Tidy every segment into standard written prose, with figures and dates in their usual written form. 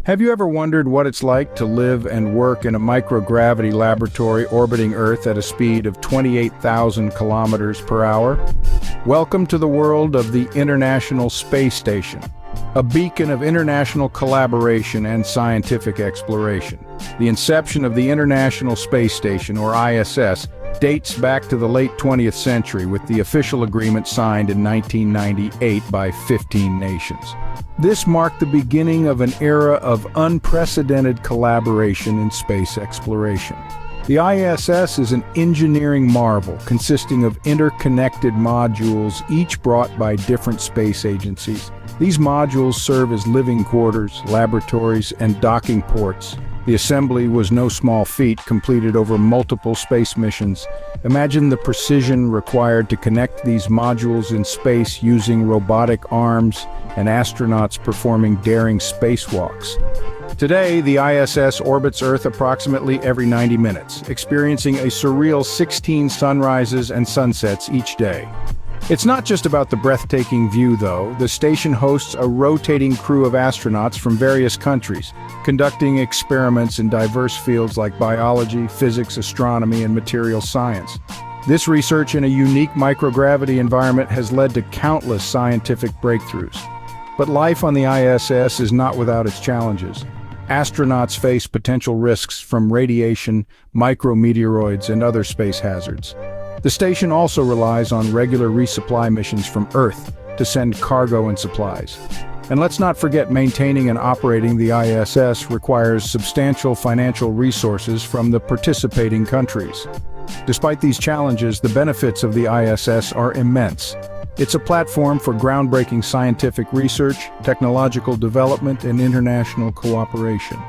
Have you ever wondered what it's like to live and work in a microgravity laboratory orbiting Earth at a speed of 28,000 kilometers per hour? Welcome to the world of the International Space Station, a beacon of international collaboration and scientific exploration. The inception of the International Space Station, or ISS, dates back to the late 20th century with the official agreement signed in 1998 by 15 nations. This marked the beginning of an era of unprecedented collaboration in space exploration. The ISS is an engineering marvel consisting of interconnected modules, each brought by different space agencies. These modules serve as living quarters, laboratories, and docking ports. The assembly was no small feat, completed over multiple space missions. Imagine the precision required to connect these modules in space using robotic arms and astronauts performing daring spacewalks. Today, the ISS orbits Earth approximately every 90 minutes, experiencing a surreal 16 sunrises and sunsets each day. It's not just about the breathtaking view, though. The station hosts a rotating crew of astronauts from various countries, conducting experiments in diverse fields like biology, physics, astronomy, and material science. This research in a unique microgravity environment has led to countless scientific breakthroughs. But life on the ISS is not without its challenges. Astronauts face potential risks from radiation, micrometeoroids, and other space hazards. The station also relies on regular resupply missions from Earth to send cargo and supplies. And let's not forget, maintaining and operating the ISS requires substantial financial resources from the participating countries. Despite these challenges, the benefits of the ISS are immense. It's a platform for groundbreaking scientific research, technological development, and international cooperation.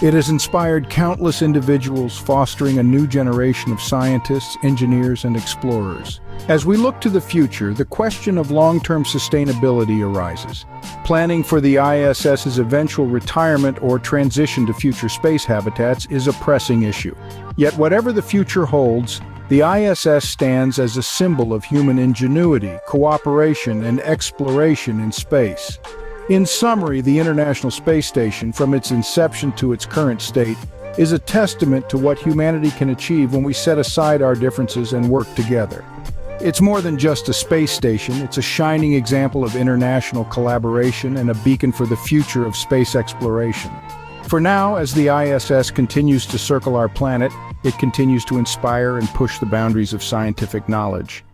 It has inspired countless individuals, fostering a new generation of scientists, engineers, and explorers. As we look to the future, the question of long-term sustainability arises. Planning for the ISS's eventual retirement or transition to future space habitats is a pressing issue. Yet whatever the future holds, the ISS stands as a symbol of human ingenuity, cooperation, and exploration in space. In summary, the International Space Station, from its inception to its current state, is a testament to what humanity can achieve when we set aside our differences and work together. It's more than just a space station. It's a shining example of international collaboration and a beacon for the future of space exploration. For now, as the ISS continues to circle our planet, it continues to inspire and push the boundaries of scientific knowledge.